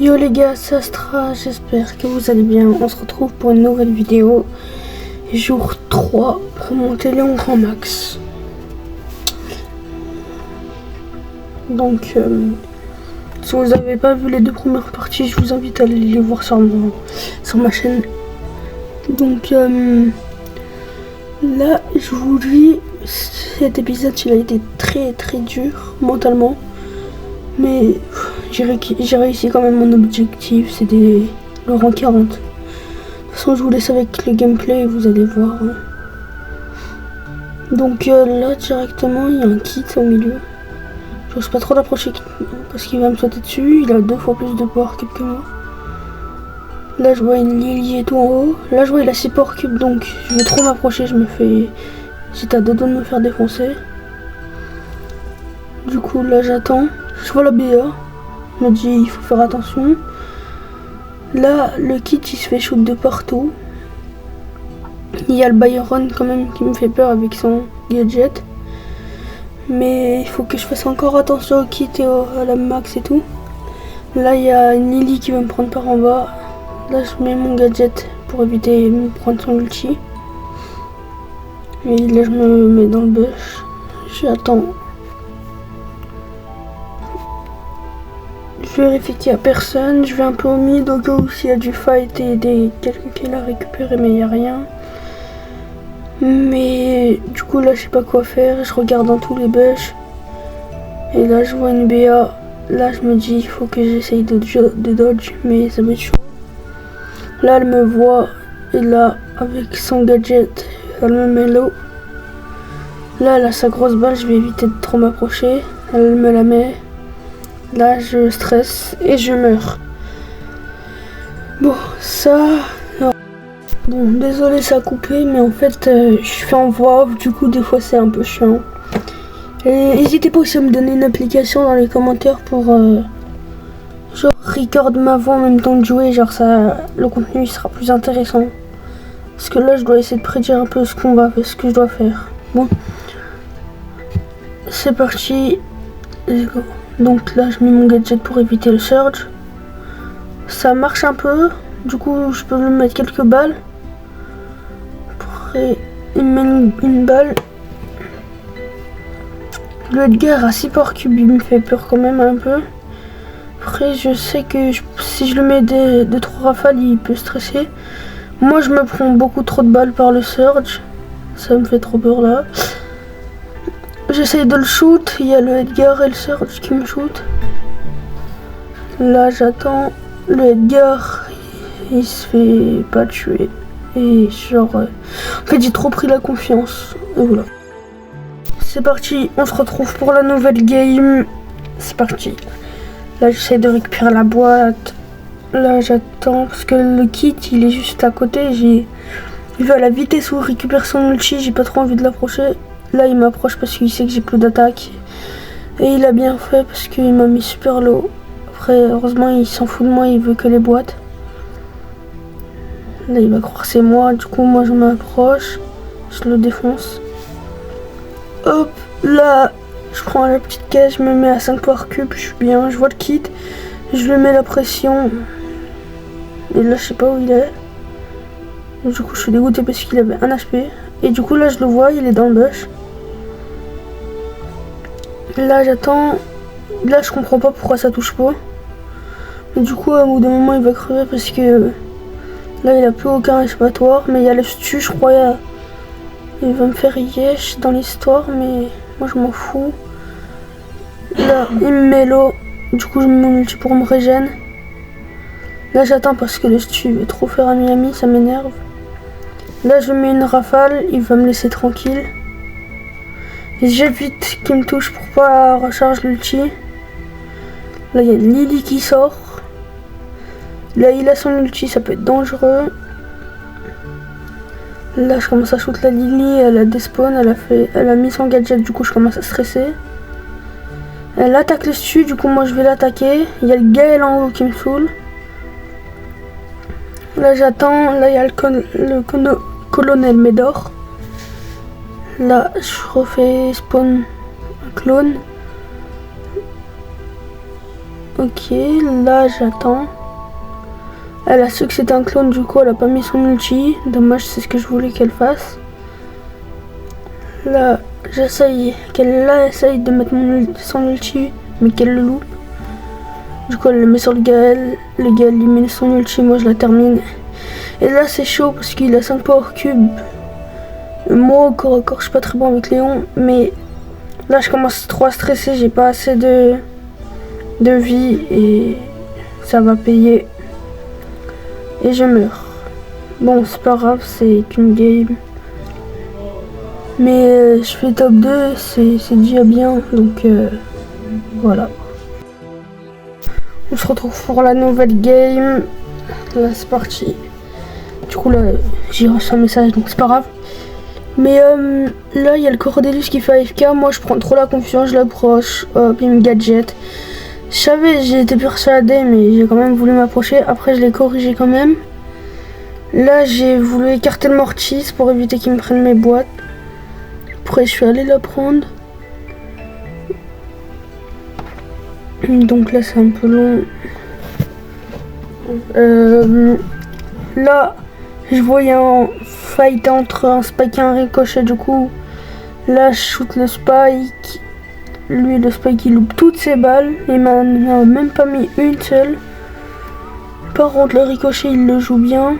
Yo les gars, c'est Astra, j'espère que vous allez bien. On se retrouve pour une nouvelle vidéo. Jour 3 pour monter Léon Grand Max. Donc, si vous n'avez pas vu les deux premières parties, je vous invite à aller les voir sur ma chaîne. Donc, là, je vous dis, cet épisode, il a été très dur mentalement. Mais j'ai réussi quand même mon objectif, c'était le rang 40. De toute façon, je vous laisse avec le gameplay et vous allez voir. Donc là, directement, il y a un kit au milieu. J'ose pas trop l'approcher parce qu'il va me sauter dessus. Il a 2 fois plus de power cube que moi. Là, je vois une Lily et tout en haut. Là, je vois il a 6 power cube, donc je vais trop m'approcher. J'étais à 2 doigts de me faire défoncer. Du coup, là, j'attends. Je vois la BA, je me dis il faut faire attention. Là, le kit il se fait shoot de partout. Il y a le Byron quand même qui me fait peur avec son gadget. Mais il faut que je fasse encore attention au kit et à la max et tout. Là, il y a une Lily qui va me prendre par en bas. Là, je mets mon gadget pour éviter de me prendre son ulti. Et là, je me mets dans le bush. J'attends. Je vérifie qu'il n'y a personne, je vais un peu au mid au cas où s'il y a du fight et quelques kills à récupérer, mais il n'y a rien. Mais du coup là je sais pas quoi faire, je regarde dans tous les bush. Et là je vois une BA, là je me dis il faut que j'essaye de dodge, mais ça va être chaud. Là elle me voit, et là avec son gadget, elle me met l'eau. Là elle a sa grosse balle, je vais éviter de trop m'approcher, elle me la met. Là, je stresse et je meurs. Bon, ça... Non. Bon, désolé, ça a coupé, mais en fait, je fais en voix off, du coup, des fois, c'est un peu chiant. Et n'hésitez pas aussi à me donner une application dans les commentaires pour... genre, record ma voix en même temps de jouer, genre, ça... Le contenu il sera plus intéressant. Parce que là, je dois essayer de prédire un peu ce que je dois faire. Bon. C'est parti. Let's go. Donc là je mets mon gadget pour éviter le surge. Ça marche un peu. Du coup je peux lui mettre quelques balles. Après il me met une balle. Le Edgar à 6 power cube, il me fait peur quand même un peu. Après je sais que si je le mets de 3 rafales il peut stresser. Moi je me prends beaucoup trop de balles par le surge. Ça me fait trop peur là. J'essaye de le shoot, il y a le Edgar et le Surge qui me shoot. Là j'attends, le Edgar il se fait pas tuer. Et genre, en fait j'ai trop pris la confiance. Et voilà. C'est parti, on se retrouve pour la nouvelle game. C'est parti. Là j'essaie de récupérer la boîte. Là j'attends parce que le kit il est juste à côté. Il va à la vitesse où il récupère son ulti, j'ai pas trop envie de l'approcher. Là il m'approche parce qu'il sait que j'ai plus d'attaque. Et il a bien fait parce qu'il m'a mis super low. Après heureusement il s'en fout de moi, il veut que les boîtes. Là il va croire que c'est moi, du coup moi je m'approche. Je le défonce. Hop, là je prends la petite caisse, je me mets à 5 power cube, je suis bien, je vois le kit. Je lui mets la pression. Et là je sais pas où il est. Du coup je suis dégoûté parce qu'il avait 1 HP. Et du coup là je le vois, il est dans le bush. Là j'attends. Là je comprends pas pourquoi ça touche pas. Mais du coup à bout d'un moment il va crever parce que là il a plus aucun échappatoire. Mais il y a le stu, je crois. Il va me faire yesh dans l'histoire, mais moi je m'en fous. Là il me met l'eau. Du coup je me mets mon ulti pour me régène. Là j'attends parce que le stu veut trop faire un Miami, ça m'énerve. Là je mets une rafale, il va me laisser tranquille. J'évite qu'il me touche pour pas recharger l'ulti. Là il y a une Lily qui sort. Là il a son ulti, ça peut être dangereux. Là je commence à shoot la Lily, elle a despawn, elle a mis son gadget, du coup je commence à stresser. Elle attaque le stu, du coup moi je vais l'attaquer. Il y a le Gaël en haut qui me saoule. Là j'attends, là il y a le colonel Médor. Là je refais spawn un clone. Ok, là j'attends. Elle a su que c'était un clone, du coup elle a pas mis son ulti. Dommage, c'est ce que je voulais qu'elle fasse. Là, j'essaye qu'elle essaye de mettre son ulti, mais qu'elle le loupe. Du coup elle le met sur le Gaël lui met son ulti, moi je la termine. Et là c'est chaud parce qu'il a 5 power cubes. Moi encore je suis pas très bon avec Léon, mais là je commence trop à stresser, j'ai pas assez de vie et ça va payer. Et je meurs. Bon c'est pas grave, c'est qu'une game. Mais je fais top 2, c'est déjà bien, donc voilà. On se retrouve pour la nouvelle game. Là c'est parti. Du coup là j'ai reçu un message, donc c'est pas grave. Mais là il y a le Cordelius qui fait AFK. Moi je prends trop la confiance, je l'approche. Hop, il me gadget. Je savais, j'ai été persuadée, mais j'ai quand même voulu m'approcher. Après je l'ai corrigé quand même. Là j'ai voulu écarter le Mortis pour éviter qu'il me prenne mes boîtes. Après je suis allée la prendre. Donc là c'est un peu long. Là je voyais un fight entre un Spike et un Ricochet, du coup là je shoot le Spike. Lui le Spike il loupe toutes ses balles. Il m'a même pas mis une seule. Par contre le Ricochet il le joue bien.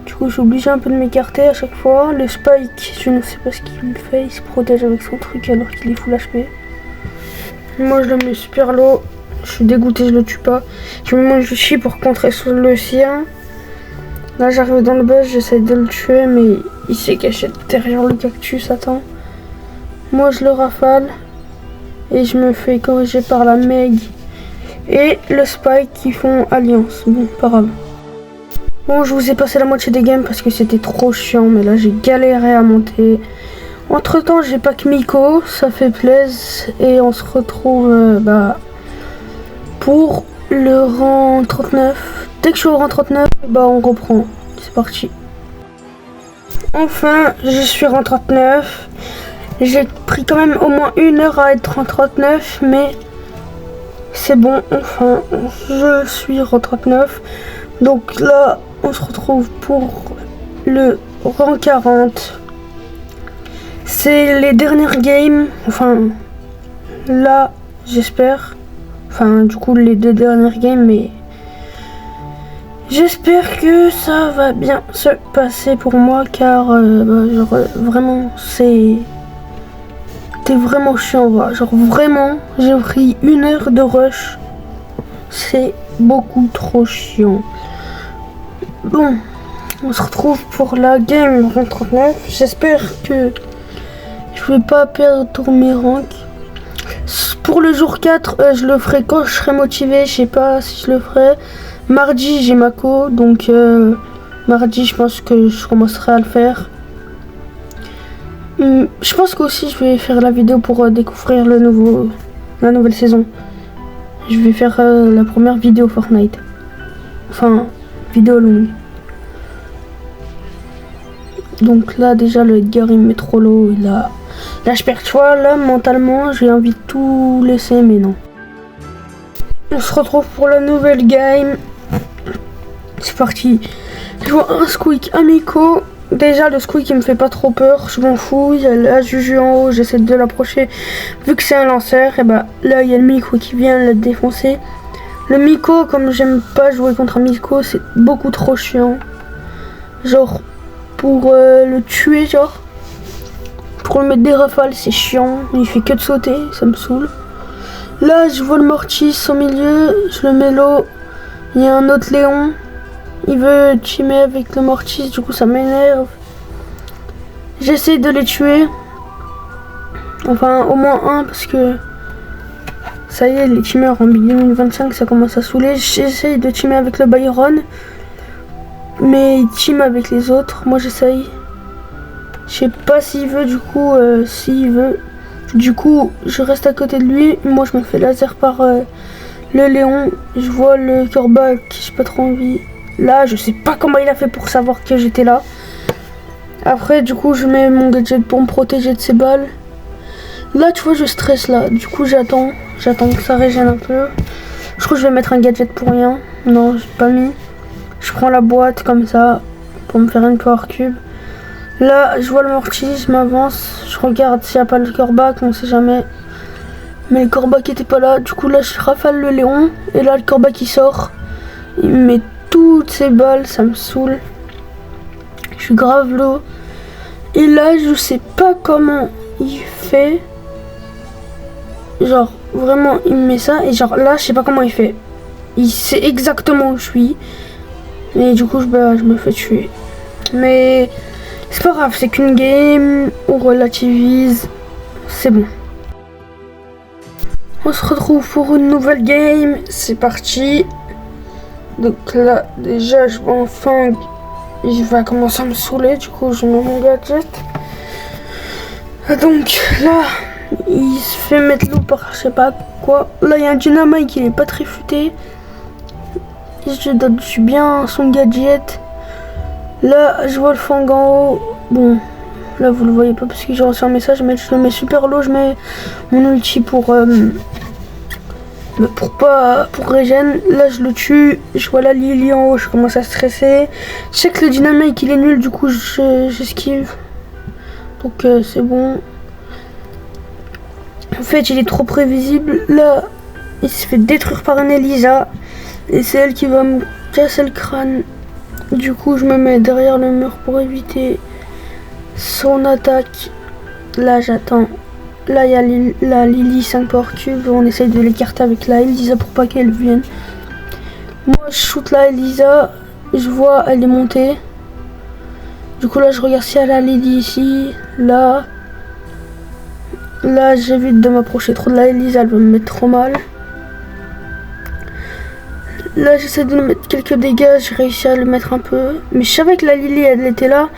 Du coup je suis obligé un peu de m'écarter à chaque fois. Le Spike je ne sais pas ce qu'il fait. Il se protège avec son truc alors qu'il est full HP. Moi je le mets super low. Je suis dégoûté, je le tue pas. Je me mange du chi pour contrer sur le sien. Là j'arrive dans le bush, j'essaie de le tuer, mais il s'est caché derrière le cactus, attends. Moi je le rafale. Et je me fais corriger par la Meg et le Spike qui font alliance. Bon, pas grave. Bon, je vous ai passé la moitié des games parce que c'était trop chiant, mais là j'ai galéré à monter. Entre temps j'ai pas que Miko, ça fait plaisir. Et on se retrouve pour le rang 39. Dès que je suis au rang 39, on reprend. C'est parti. Enfin, je suis rang 39. J'ai pris quand même au moins 1 heure à être rang 39, mais c'est bon, enfin, je suis rang 39. Donc là, on se retrouve pour le rang 40. C'est les dernières games, enfin, là, j'espère. Enfin, du coup, les 2 dernières games, mais j'espère que ça va bien se passer pour moi, car vraiment, c'était vraiment chiant, genre vraiment, j'ai pris 1 heure de rush. C'est beaucoup trop chiant. Bon, on se retrouve pour la game 39. J'espère que je vais pas perdre mes ranks. Pour le jour 4, je le ferai quand je serai motivé. Je sais pas si je le ferai. Mardi, j'ai Mako, donc mardi, je pense que je commencerai à le faire. Je pense qu'aussi je vais faire la vidéo pour découvrir la nouvelle saison. Je vais faire la première vidéo Fortnite. Enfin, vidéo longue. Donc là déjà le Edgar il me met trop low. Là je perds, tu vois, là mentalement j'ai envie de tout laisser, mais non. On se retrouve pour la nouvelle game. C'est parti. Je vois un Squeak amico. Déjà le Squeak il me fait pas trop peur, je m'en fous. Il y a la Juju en haut, j'essaie de l'approcher. Vu que c'est un lanceur, et là il y a le Miko qui vient le défoncer. Le Miko, comme j'aime pas jouer contre un Miko, c'est beaucoup trop chiant. Genre pour le tuer, genre pour le mettre des rafales, c'est chiant. Il fait que de sauter, ça me saoule. Là je vois le Mortis au milieu, je le mets low. Il y a un autre Léon. Il veut teamer avec le Mortis, du coup ça m'énerve. J'essaie de les tuer. Enfin au moins un parce que ça y est, les teamers en Big 2025 ça commence à saouler. J'essaye de teamer avec le Byron. Mais il team avec les autres, moi j'essaye. Je sais pas s'il veut, du coup s'il veut. Du coup je reste à côté de lui. Moi je me fais laser par le Léon. Je vois le Corbac, j'ai pas trop envie. Là, je sais pas comment il a fait pour savoir que j'étais là. Après, du coup, je mets mon gadget pour me protéger de ses balles. Là, tu vois, je stresse là. Du coup, j'attends que ça régène un peu. Je crois que je vais mettre un gadget pour rien. Non, j'ai pas mis. Je prends la boîte comme ça pour me faire une power cube. Là, je vois le mortier, je m'avance. Je regarde s'il n'y a pas le corbac, on sait jamais. Mais le corbac était pas là. Du coup, là, je rafale le Léon. Et là, le corbac qui sort. Il me met toutes ses balles, ça me saoule. Je suis grave low. Et là, je sais pas comment il fait. Genre, vraiment, il me met ça. Et genre, là, je sais pas comment il fait. Il sait exactement où je suis. Et du coup, je me fais tuer. Mais c'est pas grave, c'est qu'une game. On relativise. C'est bon. On se retrouve pour une nouvelle game. C'est parti. Donc là, déjà, je vois enfin... Il va commencer à me saouler. Du coup, je mets mon gadget. Donc là, il se fait mettre l'eau par je sais pas quoi. Là, il y a un dynamite qui est pas très futé. Je dodge bien son gadget. Là, je vois le fang en haut. Bon, là, vous le voyez pas parce que j'ai reçu un message, mais je le mets super low. Je mets mon ulti pour régène. Là, je le tue. Je vois la Lily en haut. Je commence à stresser. Je sais que le dynamite il est nul. Du coup, j'esquive. Donc, c'est bon. En fait, il est trop prévisible. Là, il se fait détruire par une Elisa. Et c'est elle qui va me casser le crâne. Du coup, je me mets derrière le mur pour éviter son attaque. Là, j'attends. Là, il y a la Lily 5 power cube. On essaye de l'écarter avec la Elisa pour pas qu'elle vienne. Moi, je shoot la Elisa. Je vois, elle est montée. Du coup, là, je regarde si elle a la Lily ici. Là, j'évite de m'approcher trop de la Elisa. Elle va me mettre trop mal. Là, j'essaie de lui mettre quelques dégâts, j'ai réussi à le mettre un peu. Mais je savais que la Lily, elle était là.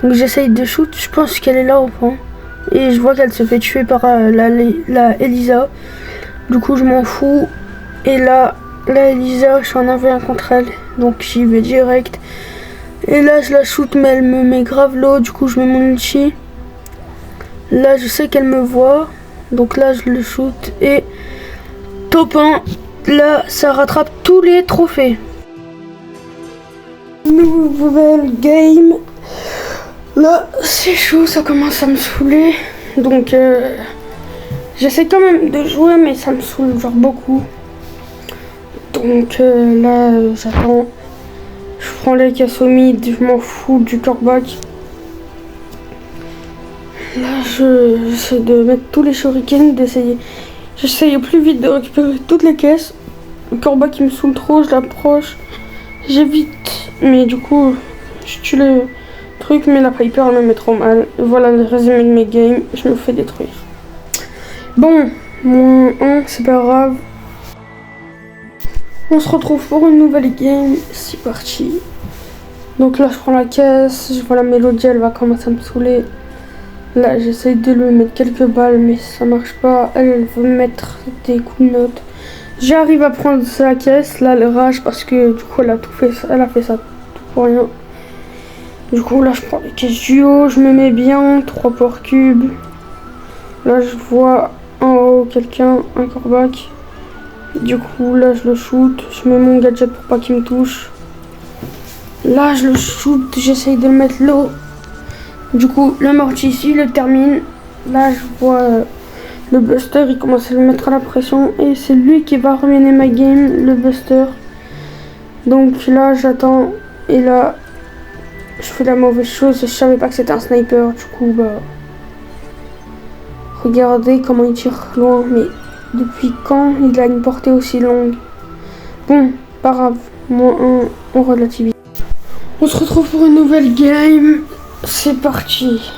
Donc j'essaye de shoot, je pense qu'elle est là au fond. Et je vois qu'elle se fait tuer par la Elisa. Du coup, je m'en fous. Et là, la Elisa, je suis en 1v1 contre elle. Donc j'y vais direct. Et là, je la shoot, mais elle me met grave low. Du coup, je mets mon ulti. Là, je sais qu'elle me voit. Donc là, je le shoot. Et top 1. Là, ça rattrape tous les trophées. Nouvelle game. Là, c'est chaud, ça commence à me saouler. Donc, j'essaie quand même de jouer, mais ça me saoule genre beaucoup. Donc là, j'attends. Je prends les caisses au mid, je m'en fous du corbac. Là, j'essaie de mettre tous les shurikens, J'essaye au plus vite de récupérer toutes les caisses. Le corbac qui me saoule trop, je l'approche. J'évite. Mais du coup, je tue le truc, mais la Piper elle me met trop mal. Voilà le résumé de mes games. Je me fais détruire. Bon, moins 1, c'est pas grave. On se retrouve pour une nouvelle game. C'est parti. Donc là, je prends la caisse. Je vois la mélodie, elle va commencer à me saouler. Là, j'essaye de lui mettre quelques balles, mais ça marche pas. Elle veut mettre des coups de notes. J'arrive à prendre sa caisse. Là, elle rage parce que du coup, elle a fait ça tout pour rien. Du coup, là, je prends les caisses du haut. Je me mets bien. 3 power cubes. Là, je vois en haut quelqu'un, un corbac. Du coup, là, je le shoot. Je mets mon gadget pour pas qu'il me touche. Là, je le shoot. J'essaye de le mettre low. Du coup, le mortier ici, le termine. Là, je vois le Buster, il commence à le mettre à la pression. Et c'est lui qui va ruiner ma game, le Buster. Donc là, j'attends. Et là, je fais la mauvaise chose. Je savais pas que c'était un sniper. Du coup, bah... Regardez comment il tire loin. Mais depuis quand il a une portée aussi longue? Bon, pas grave. Moins 1, on relativise. On se retrouve pour une nouvelle game. C'est parti.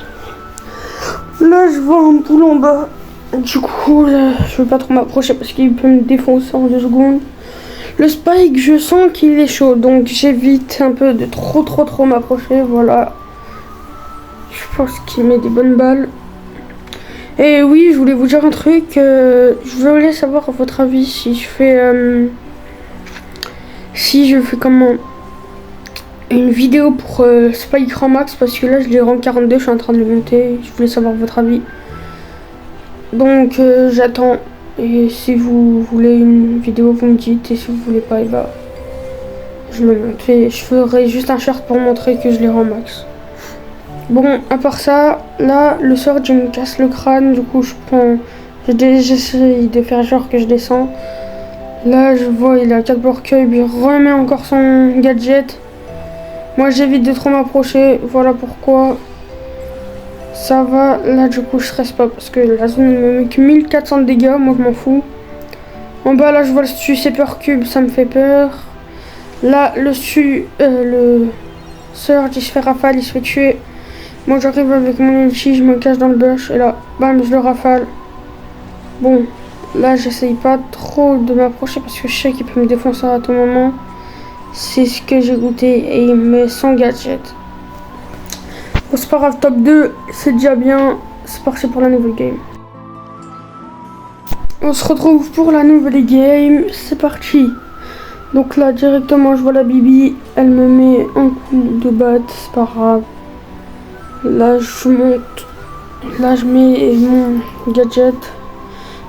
Là, je vois un boule en bas. Du coup, là, je veux pas trop m'approcher parce qu'il peut me défoncer en 2 secondes. Le Spike, je sens qu'il est chaud. Donc, j'évite un peu de trop m'approcher. Voilà. Je pense qu'il met des bonnes balles. Et oui, je voulais vous dire un truc. Je voulais savoir votre avis si je fais... comment une vidéo pour Spike Rang Max, parce que là je l'ai rang 42, je suis en train de le monter, je voulais savoir votre avis. Donc j'attends. Et si vous voulez une vidéo, vous me dites. Et si vous voulez pas, et bah, je me monte. Et je ferai juste un short pour montrer que je l'ai rend max. Bon, à part ça, là, le sort, je me casse le crâne. Du coup, j'essaye de faire genre que je descends. Là, je vois, il a 4 Power Cubes. Il remet encore son gadget. Moi, j'évite de trop m'approcher. Voilà pourquoi. Ça va, là du coup je stresse pas parce que la zone me met que 1400 de dégâts, moi je m'en fous. En bas là je vois le Super Cube, ça me fait peur. Là le Surge il se fait rafale, il se fait tuer. Moi j'arrive avec mon ulti, je me cache dans le bush et là bam je le rafale. Bon là j'essaye pas trop de m'approcher parce que je sais qu'il peut me défoncer à tout moment. C'est ce que j'ai goûté et il me met son gadget. Bon, c'est pas grave, top 2, c'est déjà bien. C'est parti pour la nouvelle game. On se retrouve pour la nouvelle game. C'est parti. Donc là, directement, je vois la Bibi. Elle me met un coup de batte. C'est pas grave. Là, je monte. Là, je mets mon gadget.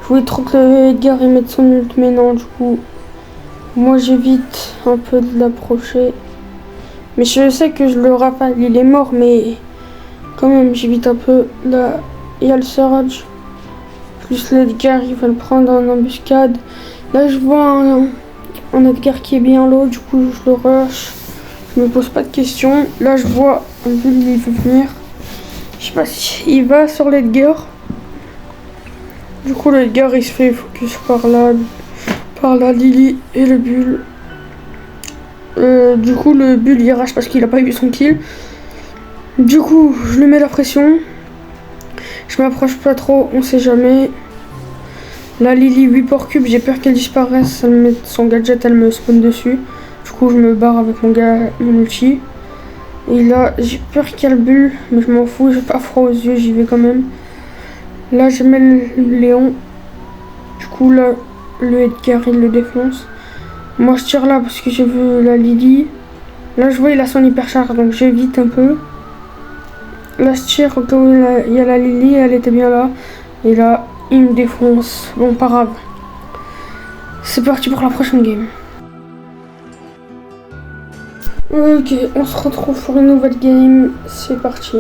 Je voulais trop que Edgar il mette son ult, mais non, du coup. Moi, j'évite un peu de l'approcher. Mais je sais que je le rafale. Il est mort, mais... quand même, j'évite un peu. Là, il y a le Surge. Plus l'Edgar, il va le prendre en embuscade. Là, je vois un Edgar qui est bien low. Du coup, je le rush. Je me pose pas de questions. Là, je vois un bull, il veut venir. Je sais pas s'il va sur l'Edgar. Du coup, l'Edgar, il se fait focus par la Lily et le bull. Du coup, le bull, il rush parce qu'il a pas eu son kill. Du coup, je lui mets la pression. Je m'approche pas trop, on sait jamais. La Lily 8 Power Cube, j'ai peur qu'elle disparaisse. Elle met son gadget, elle me spawn dessus. Du coup, je me barre avec mon ulti. Et là, j'ai peur qu'il y ait le bull, mais je m'en fous, j'ai pas froid aux yeux, j'y vais quand même. Là, je mets le Léon. Du coup, là, le Edgar, il le défonce. Moi, je tire là parce que j'ai vu la Lily. Là, je vois, il a son hypercharge, donc j'évite un peu. Là, je tire au cas où il y a la Lily, elle était bien là. Et là, il me défonce. Bon, pas grave. C'est parti pour la prochaine game. Ok, on se retrouve pour une nouvelle game. C'est parti.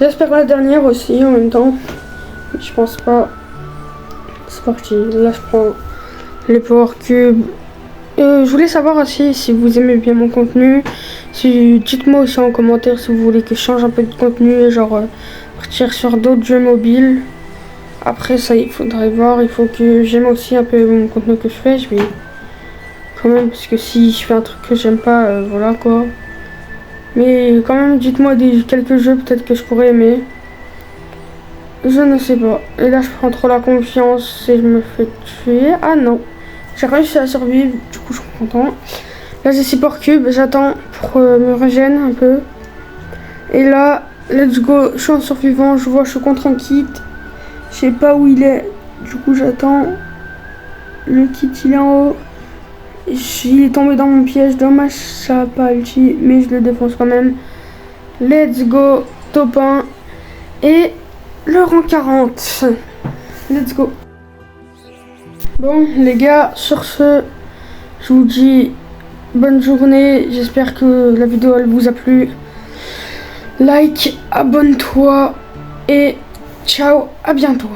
J'espère la dernière aussi en même temps. Mais je pense pas. C'est parti. Là, je prends les Power Cubes. Je voulais savoir aussi si vous aimez bien mon contenu. Dites-moi aussi en commentaire si vous voulez que je change un peu de contenu, genre partir sur d'autres jeux mobiles. Après ça, il faudrait voir, il faut que j'aime aussi un peu mon contenu que je fais. Je vais quand même, parce que si je fais un truc que j'aime pas, voilà quoi. Mais quand même, dites-moi quelques jeux peut-être que je pourrais aimer. Je ne sais pas. Et là, je prends trop la confiance et je me fais tuer. Ah non. J'ai réussi à survivre, du coup je suis content. Là j'ai 6 Power Cubes, j'attends pour me régénérer un peu. Et là, let's go, je suis en survivant, je vois, je suis contre un kit. Je sais pas où il est, du coup j'attends. Le kit il est en haut. Il est tombé dans mon piège, dommage ça a pas ulti, mais je le défonce quand même. Let's go, top 1. Et le rang 40. Let's go. Bon les gars, sur ce, je vous dis bonne journée, j'espère que la vidéo elle vous a plu. Like, abonne-toi et ciao, à bientôt.